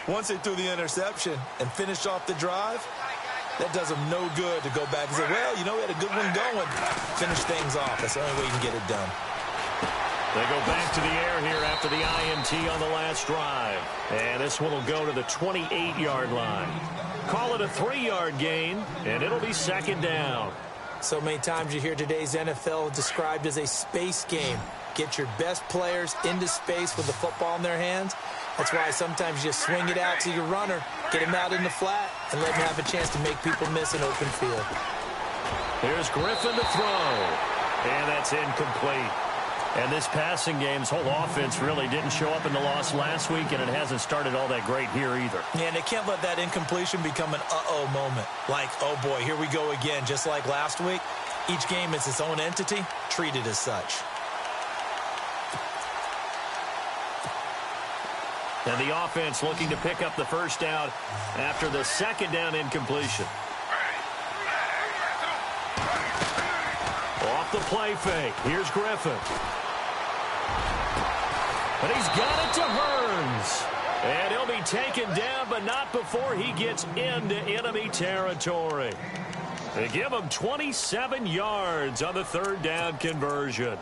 Once they threw the interception and finished off the drive, that does them no good to go back and say, well, you know, we had a good one going. Finish things off. That's the only way you can get it done. They go back to the air here after the INT on the last drive. And this one will go to the 28-yard line. Call it a 3-yard gain, and it'll be second down. So many times you hear today's NFL described as a space game. Get your best players into space with the football in their hands. That's why sometimes you swing it out to your runner, get him out in the flat, and let him have a chance to make people miss an open field. Here's Griffin to throw, and that's incomplete. And this passing game's whole offense really didn't show up in the loss last week, and it hasn't started all that great here either. Yeah, and they can't let that incompletion become an uh-oh moment. Like, oh boy, here we go again, just like last week. Each game is its own entity, treated as such. And the offense looking to pick up the first down after the second down incompletion. Off the play fake. Here's Griffin. But he's got it to Hearns. And he'll be taken down, but not before he gets into enemy territory. They give him 27 yards on the third down conversion.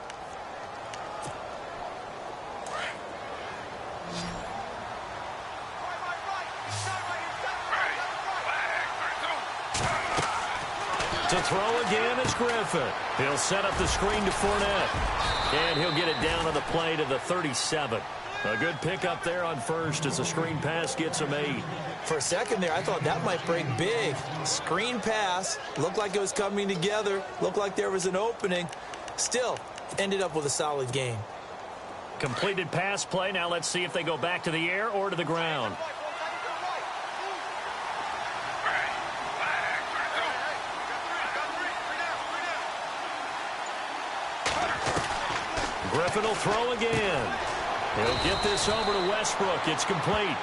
To throw again is Griffin. He'll set up the screen to Fournette. And he'll get it down on the play to the 37. A good pickup there on first as the screen pass gets him 8. For a second there, I thought that might break big. Screen pass. Looked like it was coming together. Looked like there was an opening. Still, ended up with a solid game. Completed pass play. Now let's see if they go back to the air or to the ground. Griffin will throw again. He'll get this over to Westbrook. It's complete.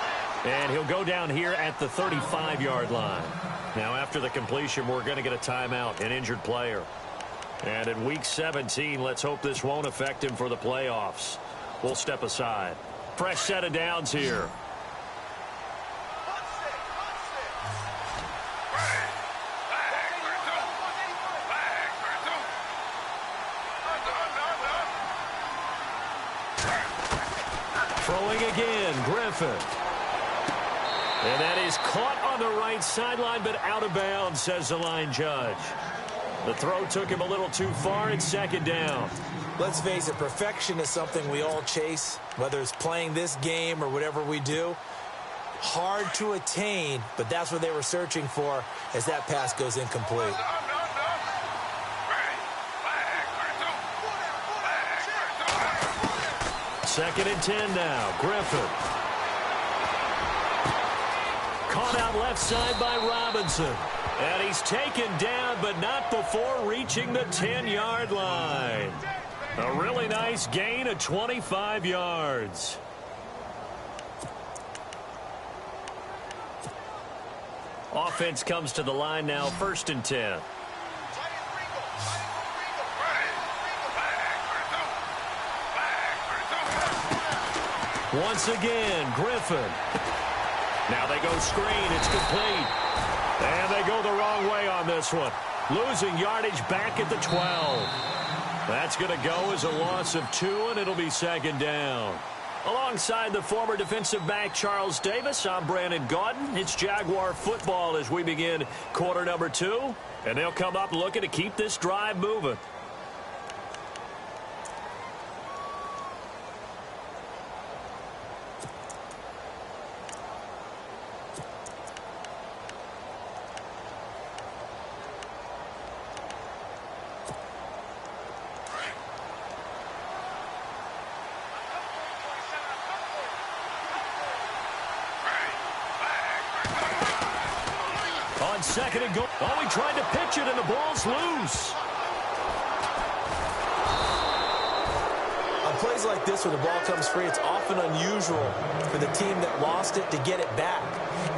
And he'll go down here at the 35-yard line. Now, after the completion, we're going to get a timeout, an injured player. And in Week 17, let's hope this won't affect him for the playoffs. We'll step aside. Fresh set of downs here. Throwing again, Griffin. And that is caught on the right sideline, but out of bounds, says the line judge. The throw took him a little too far. It's second down. Let's face it, perfection is something we all chase, whether it's playing this game or whatever we do. Hard to attain, but that's what they were searching for as that pass goes incomplete. Second and 10 now. Griffin. Caught out left side by Robinson. And he's taken down, but not before reaching the 10-yard line. A really nice gain of 25 yards. Offense comes to the line now, first and 10. Once again, Griffin. Now they go screen. It's complete. And they go the wrong way on this one. Losing yardage back at the 12. That's going to go as a loss of 2, and it'll be second down. Alongside the former defensive back Charles Davis, I'm Brandon Gaudin. It's Jaguar football as we begin quarter number 2. And they'll come up looking to keep this drive moving. Second and goal. Oh, he tried to pitch it, and the ball's loose. On plays like this where the ball comes free, it's often unusual for the team that lost it to get it back.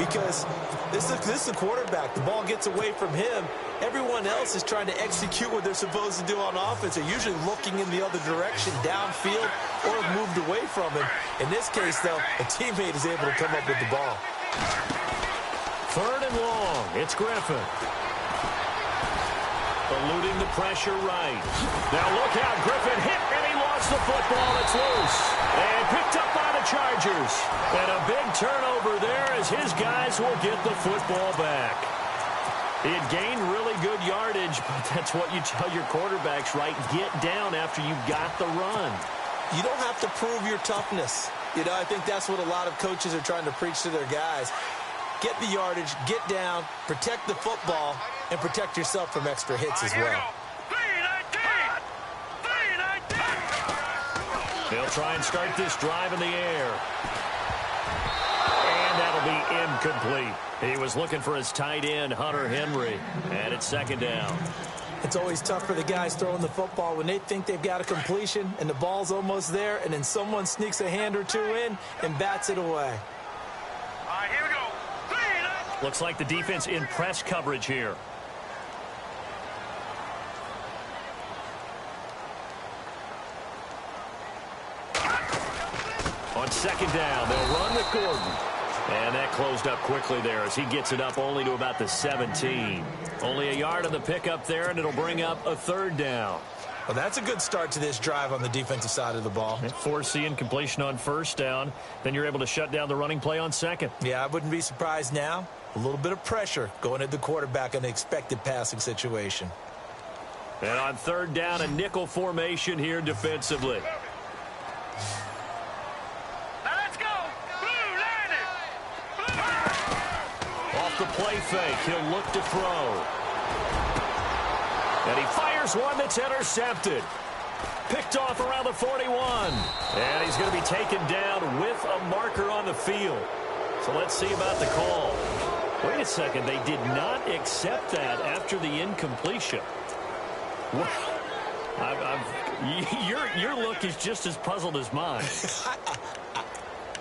because this is a quarterback. The ball gets away from him. Everyone else is trying to execute what they're supposed to do on offense. They're usually looking in the other direction, downfield, or have moved away from him. In this case, though, a teammate is able to come up with the ball. 3rd and long. It's Griffin. Eluding the pressure right. Now look out. Griffin hit, and he lost the football. It's loose. And picked up by the Chargers. And a big turnover there as his guys will get the football back. He had gained really good yardage, but that's what you tell your quarterbacks, right? Get down after you got the run. You don't have to prove your toughness. You know, I think that's what a lot of coaches are trying to preach to their guys. Get the yardage, get down, protect the football, and protect yourself from extra hits as well. They'll try and start this drive in the air. And that'll be incomplete. He was looking for his tight end, Hunter Henry, and it's 2nd down. It's always tough for the guys throwing the football when they think they've got a completion and the ball's almost there, and then someone sneaks a hand or two in and bats it away. Here we go. Looks like the defense in press coverage here. On 2nd down, they'll run with Gordon. And that closed up quickly there as he gets it up only to about the 17. Only a yard on the pickup there, and it'll bring up a 3rd down. Well, that's a good start to this drive on the defensive side of the ball. Forcing completion on 1st down. Then you're able to shut down the running play on 2nd. Yeah, I wouldn't be surprised now. A little bit of pressure going at the quarterback in the expected passing situation. And on 3rd down, a nickel formation here defensively. Let's go. Blue, line it. Off the play fake, he'll look to throw. And he fires one that's intercepted. Picked off around the 41. And he's going to be taken down with a marker on the field. So let's see about the call. Wait a second, they did not accept that after the incompletion. Your look is just as puzzled as mine.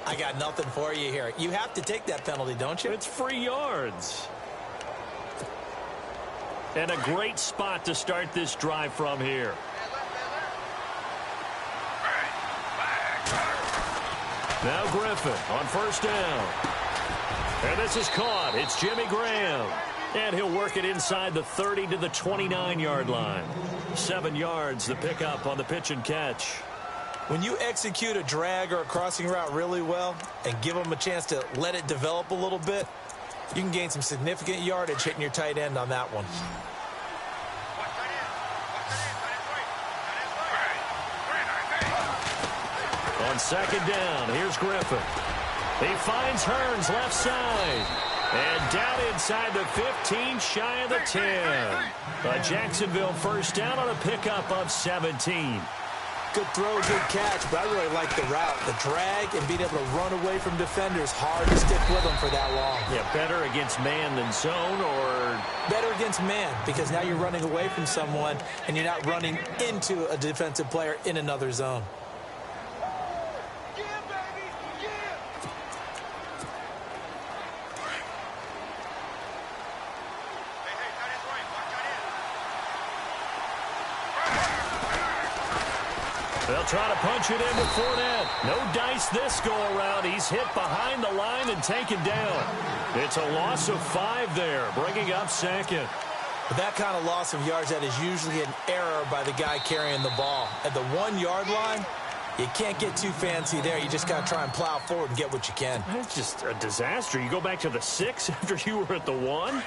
I got nothing for you here. You have to take that penalty, don't you? It's free yards. And a great spot to start this drive from here. Now Griffin on 1st down. And this is caught. It's Jimmy Graham. And he'll work it inside the 30 to the 29-yard line. 7 yards, the pickup on the pitch and catch. When you execute a drag or a crossing route really well and give them a chance to let it develop a little bit, you can gain some significant yardage hitting your tight end on that one. On 2nd down, here's Griffin. He finds Hearns left side. And down inside the 15, shy of the 10. A Jacksonville 1st down on a pickup of 17. Good throw, good catch, but I really like the route. The drag and being able to run away from defenders, hard to stick with them for that long. Yeah, better against man than zone, or? Better against man, because now you're running away from someone and you're not running into a defensive player in another zone. They'll try to punch it in with Fournette. No dice this go-around. He's hit behind the line and taken down. It's a loss of 5 there, bringing up 2nd. With that kind of loss of yards, that is usually an error by the guy carrying the ball. At the 1-yard line, you can't get too fancy there. You just got to try and plow forward and get what you can. That's just a disaster. You go back to the 6 after you were at the 1?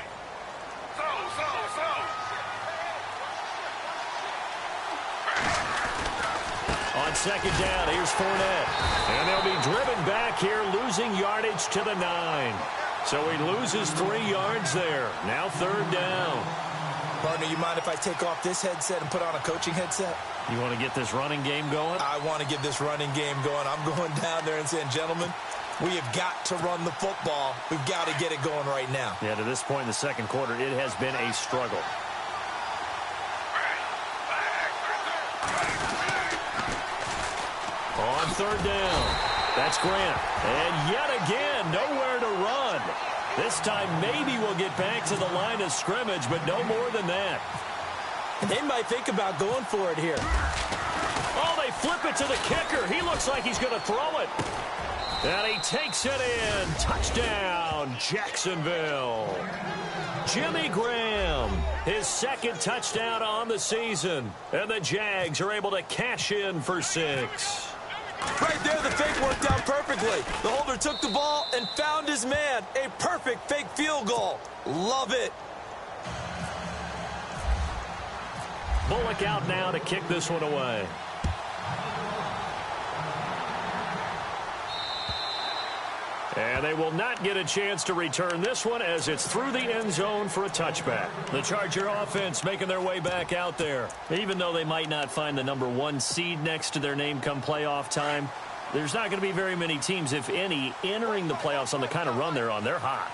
On 2nd down, here's Fournette. And they'll be driven back here, losing yardage to the 9. So he loses 3 yards there. Now 3rd down. Partner, you mind if I take off this headset and put on a coaching headset? You want to get this running game going? I want to get this running game going. I'm going down there and saying, gentlemen, we have got to run the football. We've got to get it going right now. Yeah, to this point in the 2nd quarter, it has been a struggle. On 3rd down, that's Grant. And yet again, nowhere to run. This time maybe we'll get back to the line of scrimmage, but no more than that. And they might think about going for it here. Oh, they flip it to the kicker. He looks like he's going to throw it. And he takes it in. Touchdown, Jacksonville. Jimmy Graham, his second touchdown on the season. And the Jags are able to cash in for 6. Right there, the fake worked out perfectly. The holder took the ball and found his man. A perfect fake field goal. Love it. Bullock out now to kick this one away. And they will not get a chance to return this one as it's through the end zone for a touchback. The Charger offense making their way back out there. Even though they might not find the number 1 seed next to their name come playoff time, there's not going to be very many teams, if any, entering the playoffs on the kind of run they're on. They're hot.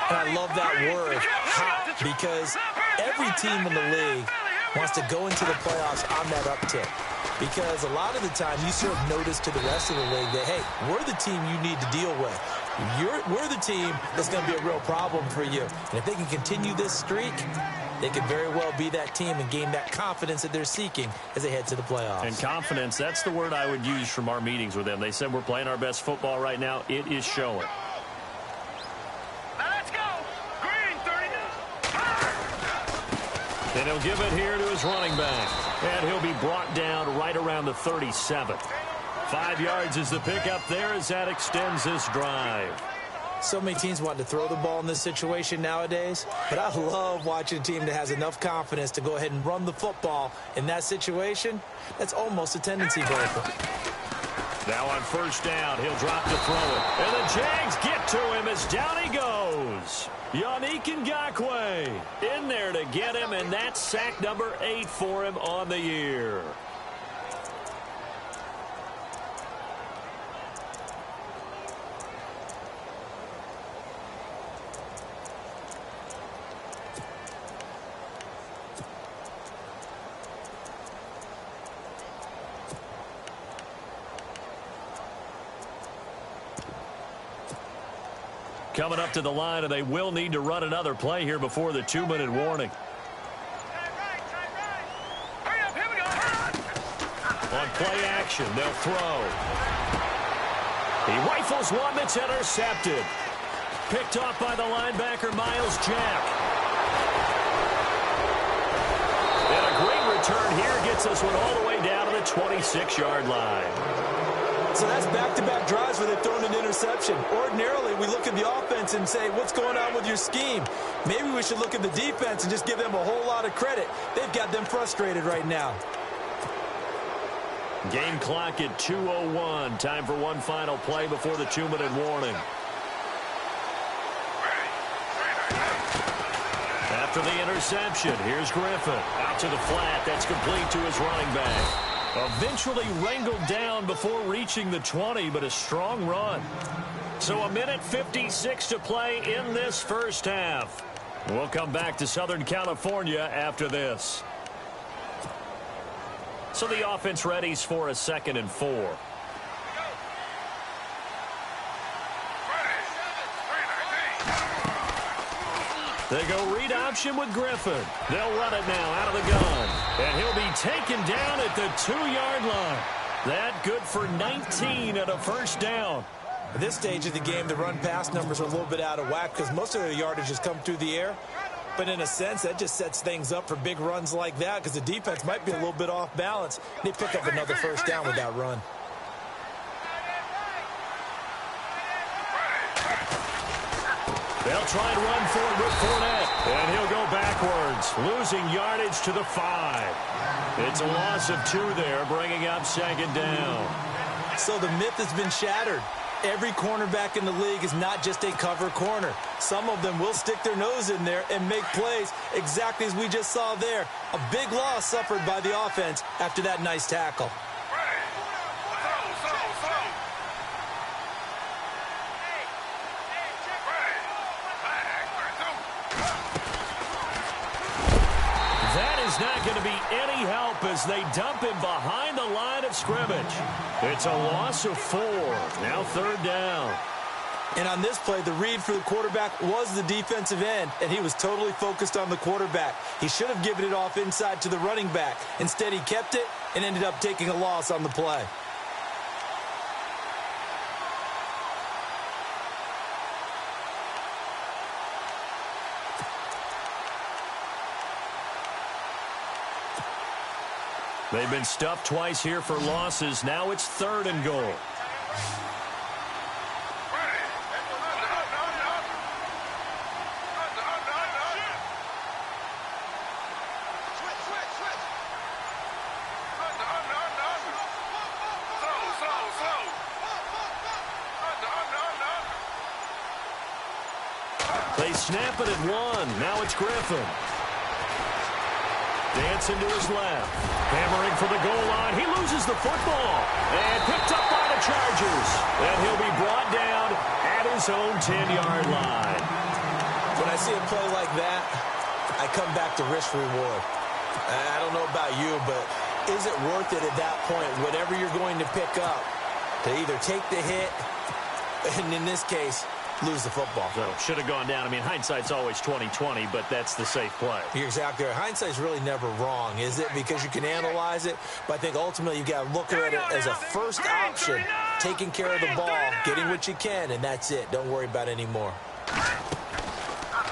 And I love that word, hot, because every team in the league wants to go into the playoffs on that uptick. Because a lot of the time you serve notice to the rest of the league that, hey, we're the team you need to deal with. We're the team that's going to be a real problem for you. And if they can continue this streak, they could very well be that team and gain that confidence that they're seeking as they head to the playoffs. And confidence, that's the word I would use from our meetings with them. They said we're playing our best football right now. It is showing. Let's go. Green 39. And he'll give it here to his running back. And he'll be brought down right around the 37. 5 yards is the pickup there as that extends this drive. So many teams want to throw the ball in this situation nowadays, but I love watching a team that has enough confidence to go ahead and run the football in that situation. That's almost a tendency breaker. Now on first down, he'll drop to throw it. And the Jags get to him as down he goes. Yannick Ngakoue in there to get him, and that's sack number 8 for him on the year. Coming up to the line, and they will need to run another play here before the 2-minute warning. Hurry up, here we go. On play action, they'll throw. He rifles one that's intercepted. Picked off by the linebacker, Miles Jack. And a great return here gets this one all the way down to the 26-yard line. So that's back-to-back drives where they've thrown an interception. Ordinarily, we look at the offense and say, what's going on with your scheme? Maybe we should look at the defense and just give them a whole lot of credit. They've got them frustrated right now. Game clock at 2:01. Time for one final play before the 2-minute warning. After the interception, here's Griffin. Out to the flat. That's complete to his running back. Eventually wrangled down before reaching the 20, but a strong run. So 1:56 to play in this first half. We'll come back to Southern California after this. So the offense readies for a 2nd and 4. They go read option with Griffin. They'll run it now out of the gun. And he'll be taken down at the 2-yard line. That good for 19 at a first down. At this stage of the game, the run-pass numbers are a little bit out of whack because most of their yardage has come through the air. But in a sense, that just sets things up for big runs like that because the defense might be a little bit off balance. They pick up another first down with that run. They'll try and run forward with Fournette. And he'll go backwards, losing yardage to the 5. It's a loss of 2 there, bringing up 2nd down. So the myth has been shattered. Every cornerback in the league is not just a cover corner. Some of them will stick their nose in there and make plays exactly as we just saw there. A big loss suffered by the offense after that nice tackle. Not going to be any help as they dump him behind the line of scrimmage. It's a loss of 4. Now 3rd down. And on this play, the read for the quarterback was the defensive end, and he was totally focused on the quarterback. He should have given it off inside to the running back. Instead, he kept it and ended up taking a loss on the play. They've been stuffed twice here for losses. Now it's 3rd and goal. They snap it at 1. Now it's Griffin. Dancing to his left. Hammering for the goal line. He loses the football. And picked up by the Chargers. And he'll be brought down at his own 10-yard line. When I see a play like that, I come back to risk reward. I don't know about you, but is it worth it at that point, whatever you're going to pick up, to either take the hit, and in this case, lose the football? So, should have gone down. I mean, hindsight's always 20/20, but that's the safe play. You're exactly right. Hindsight's really never wrong, is it? Because you can analyze it, but I think ultimately you got to look at it as a first option, taking care of the ball, getting what you can, and that's it. Don't worry about it anymore.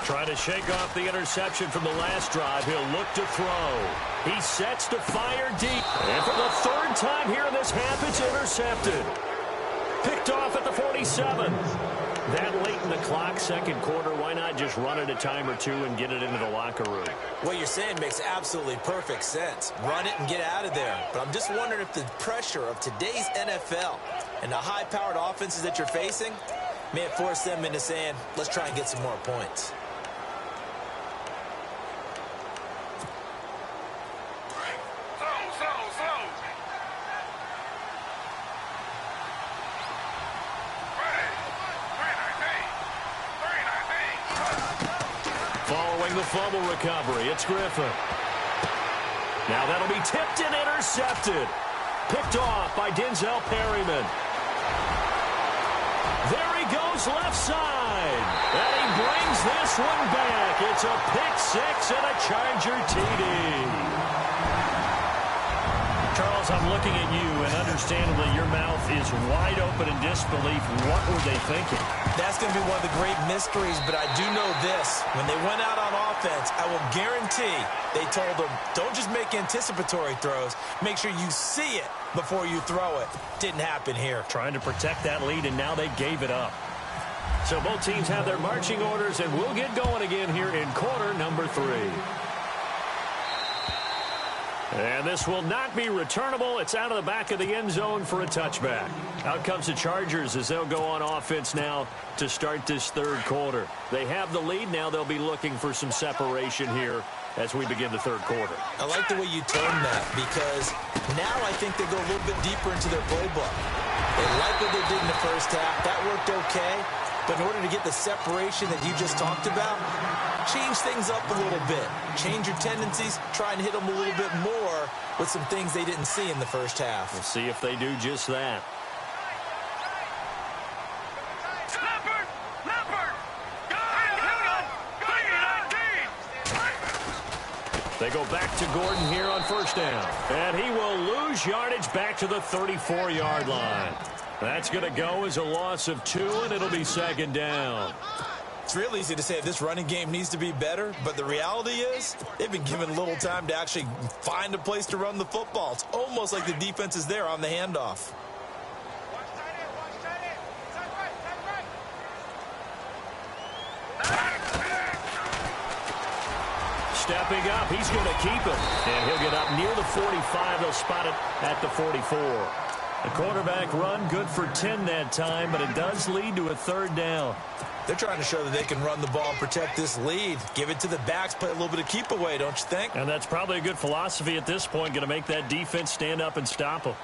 Trying to shake off the interception from the last drive. He'll look to throw. He sets to fire deep. And for the 3rd time here in this half, it's intercepted. Picked off at the 47. That late in the clock, 2nd quarter, why not just run it a time or two and get it into the locker room? What you're saying makes absolutely perfect sense. Run it and get out of there. But I'm just wondering if the pressure of today's NFL and the high-powered offenses that you're facing may have forced them into saying, let's try and get some more points. Following the fumble recovery, it's Griffin. Now that'll be tipped and intercepted. Picked off by Denzel Perryman. There he goes left side. And he brings this one back. It's a pick 6 and a Charger TD. Charles, I'm looking at you, and understandably your mouth is wide open in disbelief. What were they thinking? That's going to be one of the great mysteries, but I do know this. When they went out on offense, I will guarantee they told them, don't just make anticipatory throws. Make sure you see it before you throw it. Didn't happen here. Trying to protect that lead, and now they gave it up. So both teams have their marching orders, and we'll get going again here in quarter number 3. And this will not be returnable. It's out of the back of the end zone for a touchback. Out comes the Chargers as they'll go on offense now to start this 3rd quarter. They have the lead. Now they'll be looking for some separation here as we begin the 3rd quarter. I like the way you termed that, because now I think they go a little bit deeper into their playbook. They like what they did in the first half. That worked okay. But in order to get the separation that you just talked about, change things up a little bit. Change your tendencies. Try and hit them a little bit more with some things they didn't see in the first half. We'll see if they do just that. They go back to Gordon here on 1st down. And he will lose yardage back to the 34-yard line. That's going to go as a loss of 2, and it'll be 2nd down. It's real easy to say this running game needs to be better, but the reality is they've been given little time to actually find a place to run the football. It's almost like the defense is there on the handoff. Stepping up, he's going to keep it. And he'll get up near the 45. They'll spot it at the 44. The quarterback run good for 10 that time, but it does lead to a 3rd down. They're trying to show that they can run the ball and protect this lead. Give it to the backs, play a little bit of keep away, don't you think? And that's probably a good philosophy at this point, going to make that defense stand up and stop them.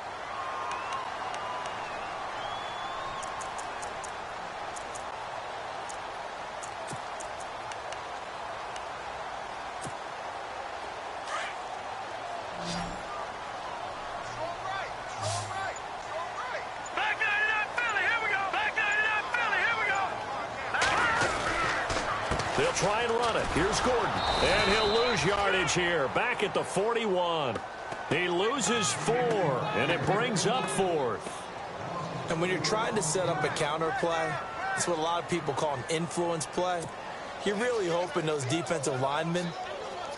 They'll try and run it. Here's Gordon. And he'll lose yardage here. Back at the 41. He loses 4, and it brings up 4th. And when you're trying to set up a counter play, it's what a lot of people call an influence play. You're really hoping those defensive linemen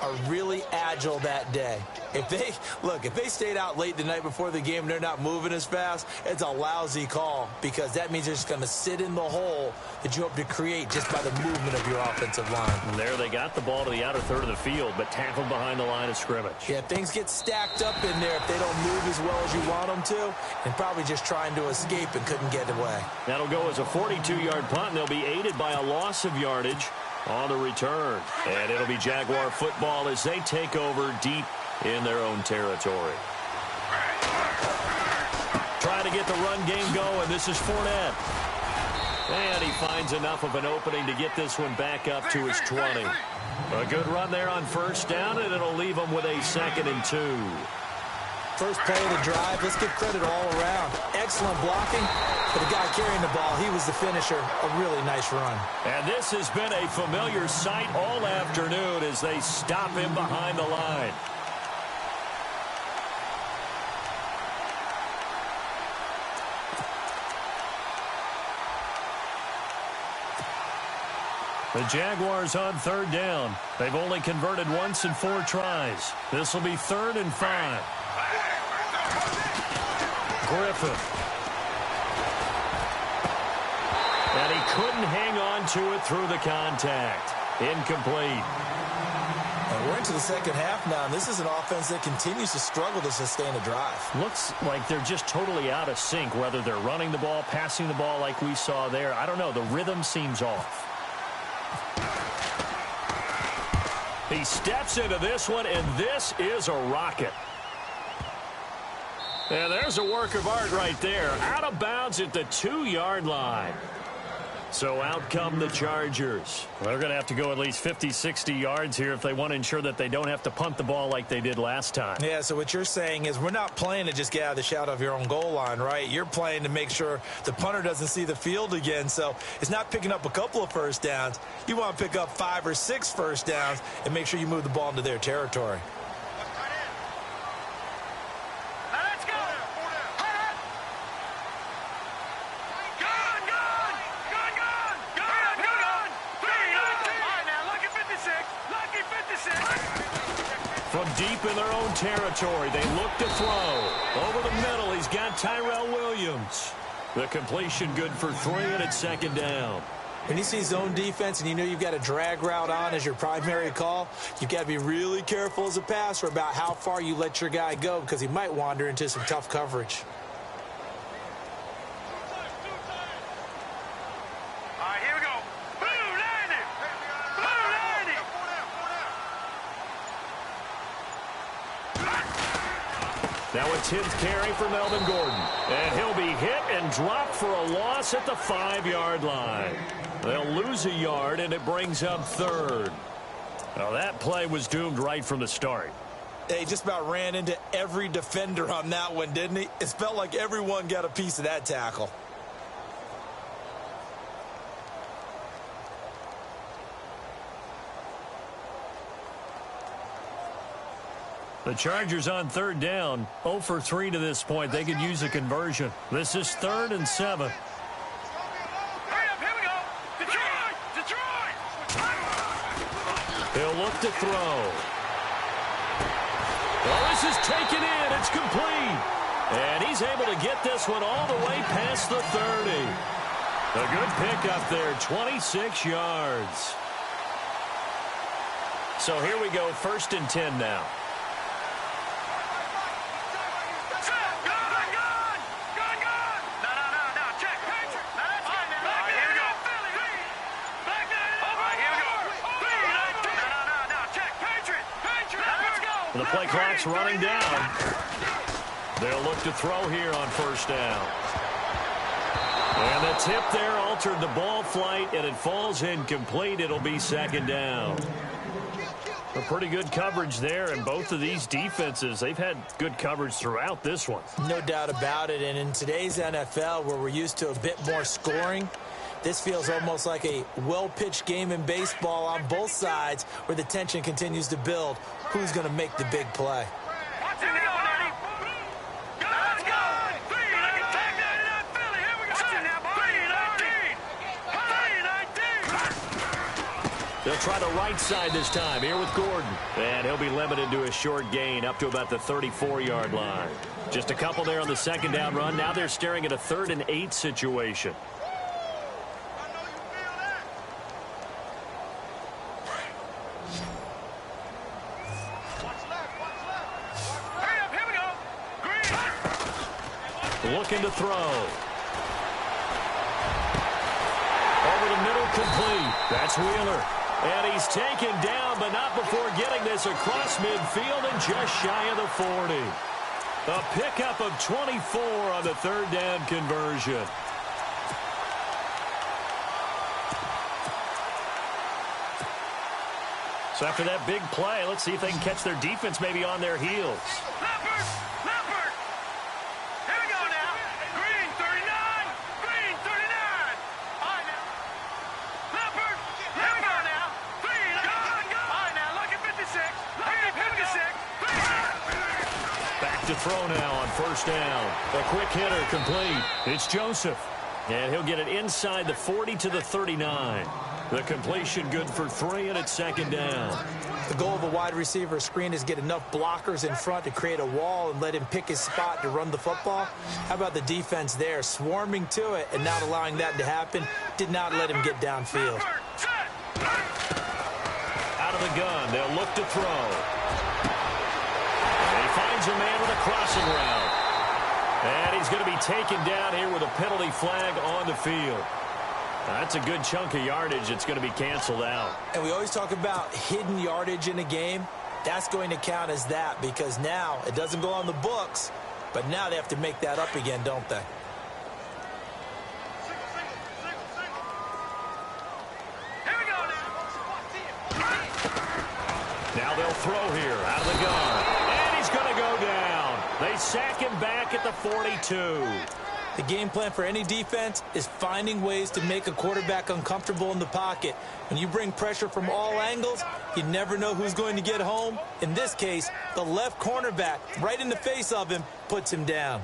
are really agile that day. If they stayed out late the night before the game and they're not moving as fast, it's a lousy call because that means they're just going to sit in the hole that you hope to create just by the movement of your offensive line. And there they got the ball to the outer third of the field, but tackled behind the line of scrimmage. Yeah, things get stacked up in there if they don't move as well as you want them to, and probably just trying to escape and couldn't get away. That'll go as a 42-yard punt, and they'll be aided by a loss of yardage on the return. And it'll be Jaguar football as they take over deep in their own territory. Trying to get the run game going. This is Fournette. And he finds enough of an opening to get this one back up to his 20. A good run there on first down, and it'll leave him with a 2nd and 2. First play of the drive, let's give credit all around. Excellent blocking, but the guy carrying the ball, he was the finisher. A really nice run. And this has been a familiar sight all afternoon as they stop him behind the line. The Jaguars on 3rd down. They've only converted once in 4 tries. This will be 3rd and 5. Griffin. And he couldn't hang on to it through the contact. Incomplete. And we're into the second half now, and this is an offense that continues to struggle to sustain a drive. Looks like they're just totally out of sync, whether they're running the ball, passing the ball like we saw there. I don't know. The rhythm seems off. He steps into this one, and this is a rocket. And there's a work of art right there. Out of bounds at the 2-yard line. So out come the Chargers. They're going to have to go at least 50, 60 yards here if they want to ensure that they don't have to punt the ball like they did last time. Yeah, so what you're saying is we're not playing to just get out of the shadow of your own goal line, right? You're playing to make sure the punter doesn't see the field again. So it's not picking up a couple of first downs. You want to pick up 5 or 6 first downs and make sure you move the ball into their territory. From deep in their own territory, they look to throw. Over the middle, he's got Tyrell Williams. The completion good for 3, and it's 2nd down. When you see zone defense and you know you've got a drag route on as your primary call, you've got to be really careful as a passer about how far you let your guy go because he might wander into some tough coverage. Now a 10th carry for Melvin Gordon. And he'll be hit and dropped for a loss at the 5-yard line. They'll lose a yard, and it brings up 3rd. Now that play was doomed right from the start. He just about ran into every defender on that one, didn't he? It felt like everyone got a piece of that tackle. The Chargers on 3rd down, 0 for 3 to this point. They could use a conversion. This is 3rd and 7. Hurry up, here we go. Detroit! Detroit! He'll look to throw. Well, this is taken in. It's complete. And he's able to get this one all the way past the 30. A good pickup there, 26 yards. So here we go, 1st and 10 now. The play clock's running down. They'll look to throw here on 1st down. And the tip there altered the ball flight, and it falls incomplete. It'll be 2nd down. A pretty good coverage there, and both of these defenses, they've had good coverage throughout this one. No doubt about it, and in today's NFL, where we're used to a bit more scoring, This feels almost like a well-pitched game in baseball on both sides where the tension continues to build. Who's going to make the big play? They'll try the right side this time here with Gordon. And he'll be limited to a short gain up to about the 34-yard line. Just a couple there on the second down run. Now they're staring at a 3rd and 8 situation. Looking to throw. Over the middle, complete. That's Wheeler. And he's taken down, but not before getting this across midfield and just shy of the 40. A pickup of 24 on the 3rd down conversion. So after that big play, let's see if they can catch their defense maybe on their heels. To throw now on 1st down. A quick hitter complete. It's Joseph. And he'll get it inside the 40 to the 39. The completion good for 3, and it's 2nd down. The goal of a wide receiver screen is get enough blockers in front to create a wall and let him pick his spot to run the football. How about the defense there, swarming to it and not allowing that to happen? Did not let him get downfield. Out of the gun, they'll look to throw. Finds a man with a crossing route. And he's going to be taken down here with a penalty flag on the field. That's a good chunk of yardage. It's going to be canceled out. And we always talk about hidden yardage in a game. That's going to count as that because now it doesn't go on the books, but now they have to make that up again, don't they? Now they'll throw here out of the gun. Going to go down. They sack him back at the 42. The game plan for any defense is finding ways to make a quarterback uncomfortable in the pocket. When you bring pressure from all angles, you never know who's going to get home. In this case, the left cornerback, right in the face of him, puts him down.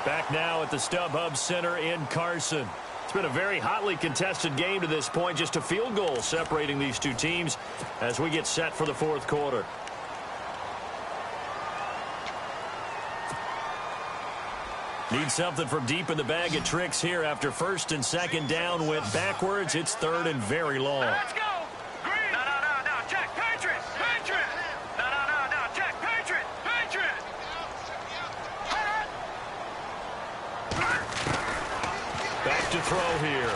Back now at the StubHub Center in Carson. It's been a very hotly contested game to this point. Just a field goal separating these two teams as we get set for the 4th quarter. Need something from deep in the bag of tricks here after 1st and 2nd down went backwards. It's 3rd and very long. Let's go. Green. No. Check. Patriot. No. Check. Patriot. Back to throw here.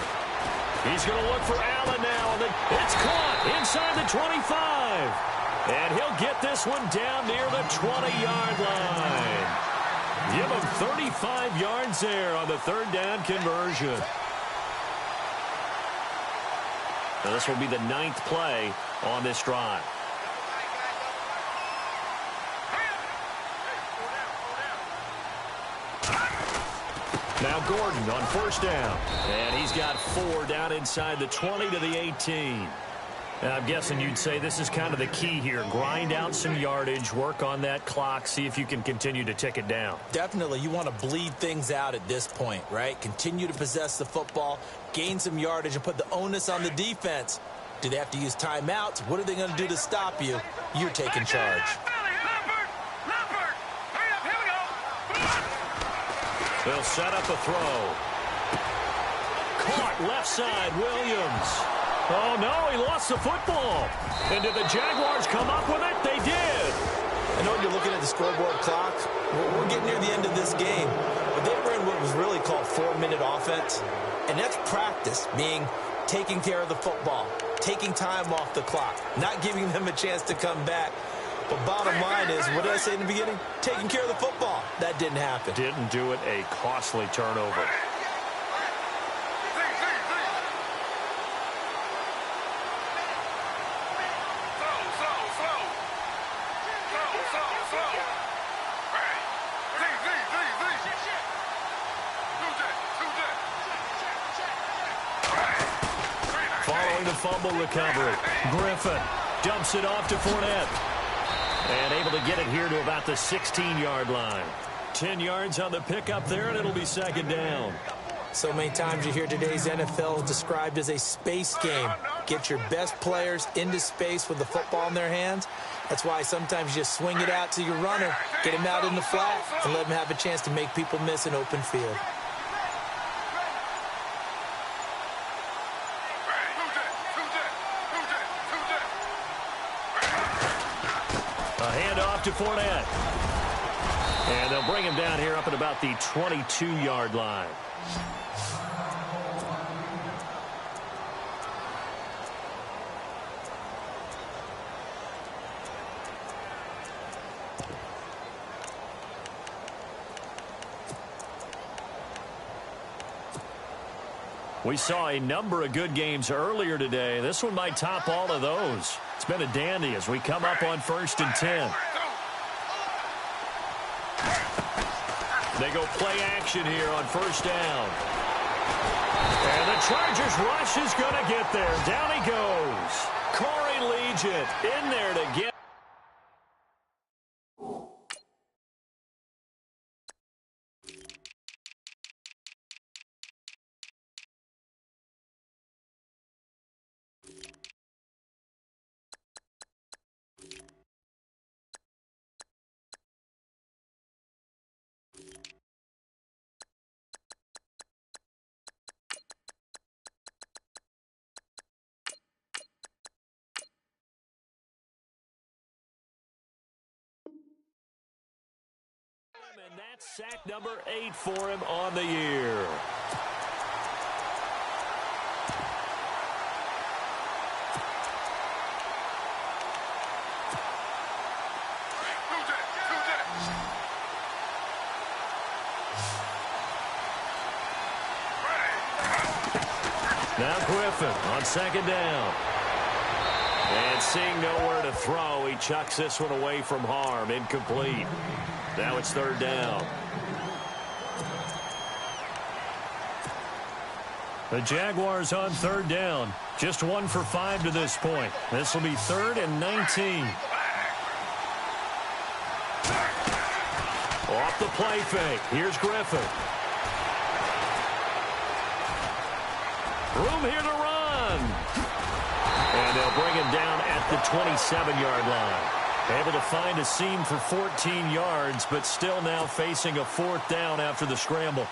He's going to look for Allen now. And it's caught inside the 25. And he'll get this one down near the 20-yard line. Give him 35 yards there on the 3rd down conversion. Now this will be the 9th play on this drive. Now Gordon on 1st down. And he's got 4 down inside the 20 to the 18. And I'm guessing you'd say this is kind of the key here. Grind out some yardage, work on that clock, see if you can continue to tick it down. Definitely, you want to bleed things out at this point, right? Continue to possess the football, gain some yardage, and put the onus on the defense. Do they have to use timeouts? What are they going to do to stop you? You're taking charge. They'll set up a throw. Caught left side, Williams. Oh, no, he lost the football. And did the Jaguars come up with it? They did. I know you're looking at the scoreboard clock. We're getting near the end of this game. But they were in what was really called 4-minute offense. And that's practice, meaning taking care of the football, taking time off the clock, not giving them a chance to come back. But bottom line is, what did I say in the beginning? Taking care of the football. That didn't happen. Didn't do it. A costly turnover. Following the fumble recovery, Griffin dumps it off to Fournette. And able to get it here to about the 16-yard line. 10 yards on the pickup there, and it'll be second down. So many times you hear today's NFL described as a space game. Get your best players into space with the football in their hands. That's why sometimes you just swing it out to your runner, get him out in the flat, and let him have a chance to make people miss an open field. A handoff to Fournette. And they'll bring him down here up at about the 22-yard line. We saw a number of good games earlier today. This one might top all of those. It's been a dandy as we come up on 1st and 10. They go play action here on 1st down. And the Chargers rush is going to get there. Down he goes. Corey Legion in there to get. And that's sack number 8 for him on the year. Now Griffin on 2nd down. And seeing nowhere to throw, he chucks this one away from harm. Incomplete. Now it's 3rd down. The Jaguars on 3rd down. Just 1 for 5 to this point. This will be 3rd and 19. Off the play fake. Here's Griffin. Room here to run. And they'll bring him down at the 27-yard line. Able to find a seam for 14 yards, but still now facing a 4th down after the scramble.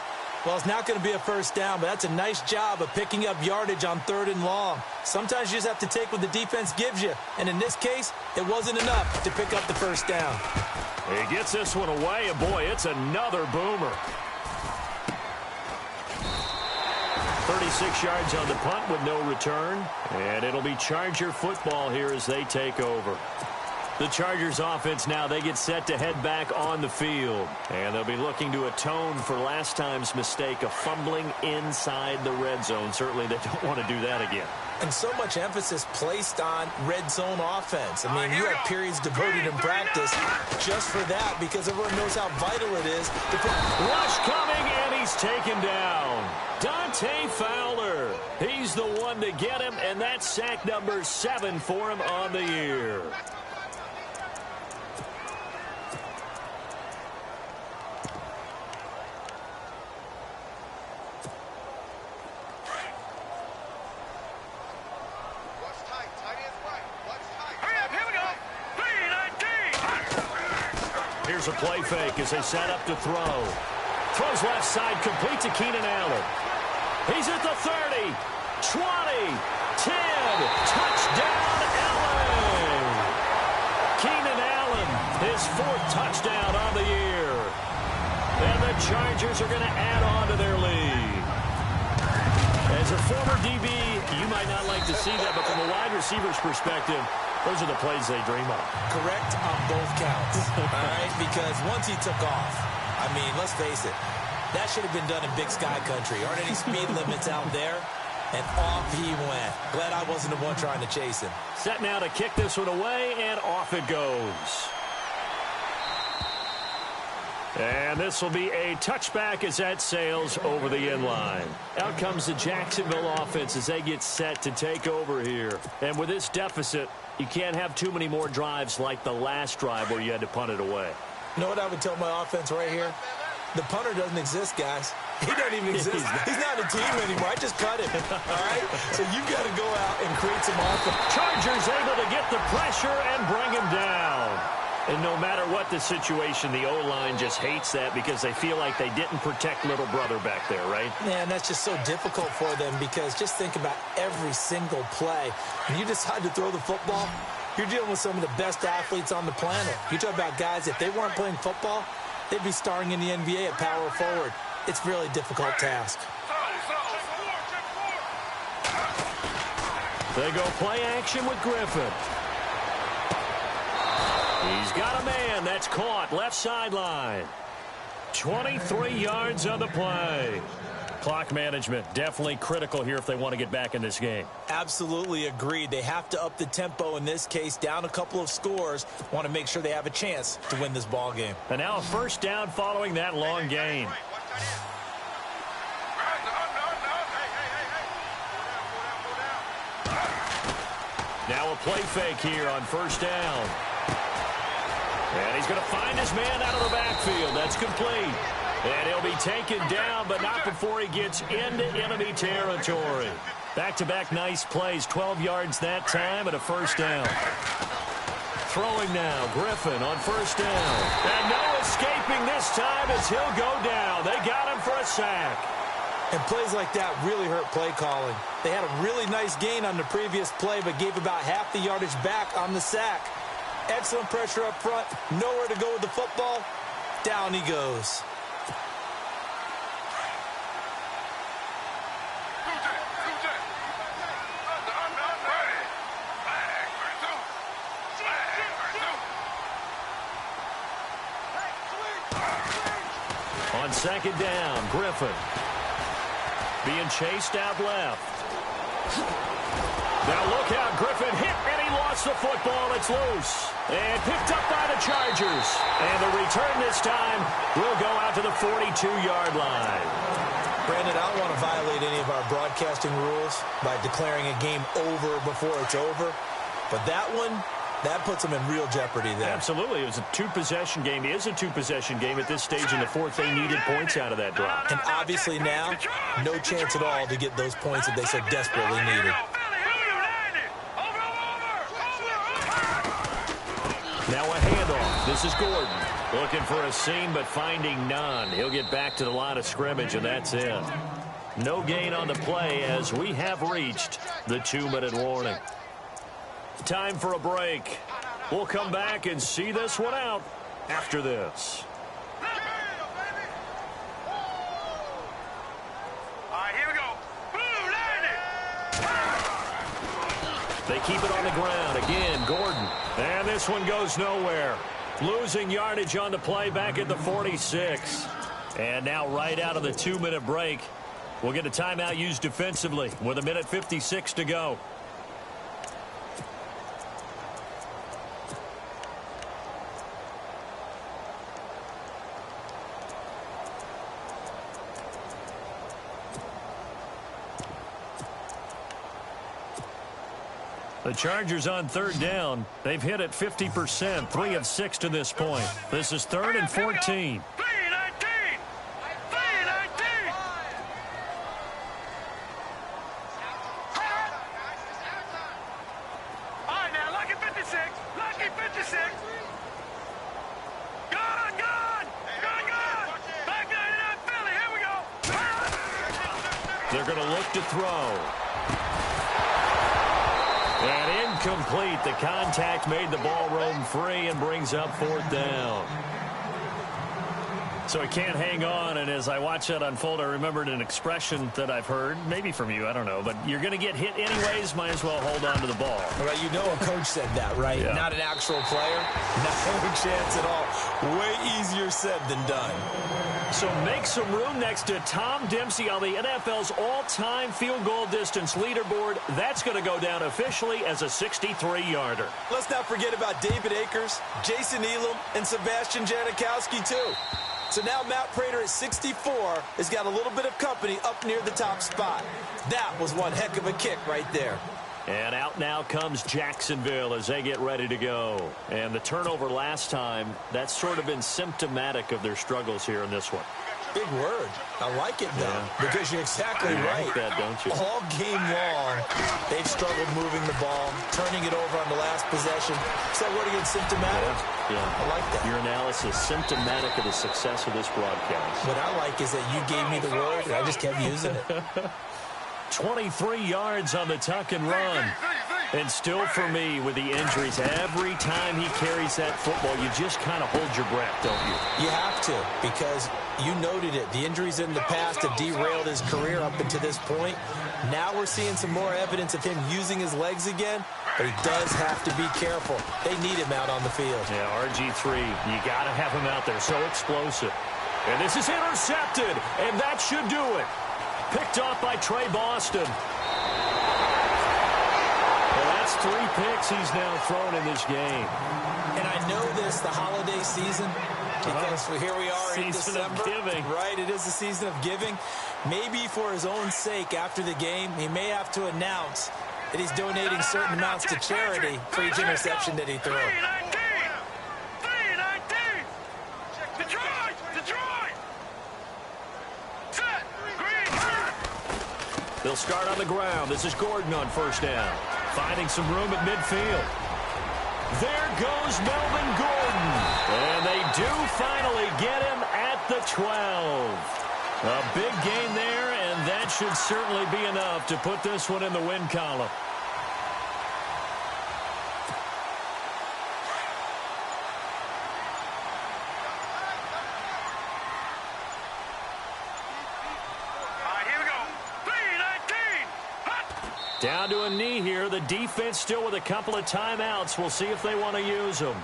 Well, it's not going to be a 1st down, but that's a nice job of picking up yardage on 3rd and long. Sometimes you just have to take what the defense gives you. And in this case, it wasn't enough to pick up the 1st down. He gets this one away, and boy, it's another boomer. 36 yards on the punt with no return. And it'll be Charger football here as they take over. The Chargers offense now, they get set to head back on the field. And they'll be looking to atone for last time's mistake of fumbling inside the red zone. Certainly they don't want to do that again. And so much emphasis placed on red zone offense. I mean, you have periods devoted in practice just for that because everyone knows how vital it is. Rush coming, and he's taken down. Dante Fowler. He's the one to get him, and that's sack number 7 for him on the year. Here's a play fake as they set up to throw. Throws left side, complete to Keenan Allen. He's at the 30, 20, 10. Touchdown, Allen. Keenan Allen, his 4th touchdown on the year. And the Chargers are going to add on to their lead. As a former DB, you might not like to see that, but from a wide receiver's perspective, Those are the plays they dream of. Correct on both counts, all right? Because once he took off, I mean, let's face it, that should have been done in Big Sky Country. Aren't any speed limits out there? And off he went. Glad I wasn't the one trying to chase him. Set now to kick this one away, and off it goes. And this will be a touchback as that sails over the end line. Out comes the Jacksonville offense as they get set to take over here. And with this deficit, you can't have too many more drives like the last drive where you had to punt it away. You know what I would tell my offense right here? The punter doesn't exist, guys. He doesn't even exist. He's not a team anymore. I just cut him, all right? So you've got to go out and create some offense. Chargers able to get the pressure and bring him down. And no matter what the situation, the O-line just hates that because they feel like they didn't protect little brother back there, right? Man, that's just so difficult for them because just think about every single play. When you decide to throw the football, you're dealing with some of the best athletes on the planet. You talk about guys, if they weren't playing football, they'd be starring in the NBA at power forward. It's a really difficult task. They go play action with Griffin. He's got a man. That's caught. Left sideline. 23 yards on the play. Clock management definitely critical here if they want to get back in this game. Absolutely agreed. They have to up the tempo in this case, down a couple of scores. Want to make sure they have a chance to win this ball game. And now a first down following that long gain. Now a play fake here on first down. And he's going to find his man out of the backfield. That's complete. And he'll be taken down, but not before he gets into enemy territory. Back-to-back nice plays, 12 yards that time and a first down. Throwing now, Griffin on first down. And no escaping this time as he'll go down. They got him for a sack. And plays like that really hurt play calling. They had a really nice gain on the previous play, but gave about half the yardage back on the sack. Excellent pressure up front. Nowhere to go with the football. Down he goes. On second down, Griffin. Being chased out left. Now look out, Griffin hit, and he lost the football. It's loose. And picked up by the Chargers. And the return this time will go out to the 42-yard line. Brandon, I don't want to violate any of our broadcasting rules by declaring a game over before it's over. But that one, that puts them in real jeopardy there. Absolutely. It was a two-possession game. It is a two-possession game at this stage in the fourth. They needed points out of that drive. And obviously now, no chance at all to get those points that they so desperately needed. Now a handoff. This is Gordon. Looking for a seam, but finding none. He'll get back to the line of scrimmage, and that's it. No gain on the play as we have reached the 2-minute warning. Time for a break. We'll come back and see this one out after this. All right, here we go. Boom, landed. They keep it on the ground. Again, Gordon. And this one goes nowhere. Losing yardage on the play back at the 46. And now right out of the 2-minute break, we'll get a timeout used defensively with 1:56 to go. The Chargers on third down. They've hit it 50%, 3 of 6 to this point. This is 3rd and 14. 3-19. 3-19. All right, now, lucky 56. Lucky 56. Gone. Back 99 Philly. Here we go. They're going to look to throw. And incomplete. The contact made the ball roam free and brings up 4th down. So he can't hang on, and as I watch that unfold, I remembered an expression that I've heard, maybe from you, I don't know, but you're going to get hit anyways, might as well hold on to the ball. Well, you know a coach said that, right? Yeah. Not an actual player. No chance at all. Way easier said than done. So make some room next to Tom Dempsey on the NFL's all-time field goal distance leaderboard. That's going to go down officially as a 63-yarder. Let's not forget about David Akers, Jason Elam, and Sebastian Janikowski, too. So now Matt Prater at 64 has got a little bit of company up near the top spot. That was one heck of a kick right there. And out now comes Jacksonville as they get ready to go. And the turnover last time, that's sort of been symptomatic of their struggles here in this one. Big word. I like it, though, because you're exactly right. You like that, don't you? All game long, they've struggled moving the ball, turning it over on the last possession. Is that word again, symptomatic? Yeah. I like that. Your analysis, symptomatic of the success of this broadcast. What I like is that you gave me the word, and I just kept using it. 23 yards on the tuck and run. And still for me with the injuries, every time he carries that football, you just kind of hold your breath, don't you? You have to, because you noted it. The injuries in the past have derailed his career up until this point. Now we're seeing some more evidence of him using his legs again, but he does have to be careful. They need him out on the field. Yeah, RG3, you got to have him out there. So explosive. And this is intercepted, and that should do it. Picked off by Trey Boston. Well, that's 3 picks he's now thrown in this game. And I know this, the holiday season, because here we are in December. Season of giving. Right, it is the season of giving. Maybe for his own sake after the game, he may have to announce that he's donating certain amounts to charity for each interception that he threw. 319! 319! Detroit! Detroit! Set! Green! They'll start on the ground. This is Gordon on first down. Finding some room at midfield. There goes Melvin Gordon. And they do finally get him at the 12. A big gain there, and that should certainly be enough to put this one in the win column. Down to a knee here. The defense still with a couple of timeouts. We'll see if they want to use them.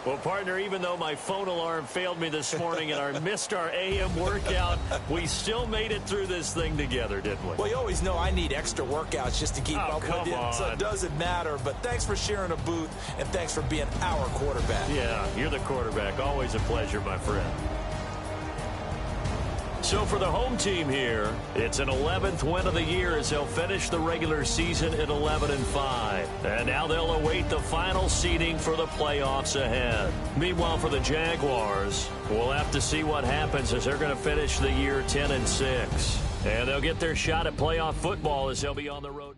Well, partner, even though my phone alarm failed me this morning and I missed our AM workout, we still made it through this thing together, didn't we? Well, you always know I need extra workouts just to keep up with you, so it doesn't matter. But thanks for sharing a booth, and thanks for being our quarterback. Yeah, you're the quarterback. Always a pleasure, my friend. So for the home team here, it's an 11th win of the year as they'll finish the regular season at 11-5. And now they'll await the final seeding for the playoffs ahead. Meanwhile, for the Jaguars, we'll have to see what happens as they're going to finish the year 10-6. And they'll get their shot at playoff football as they'll be on the road.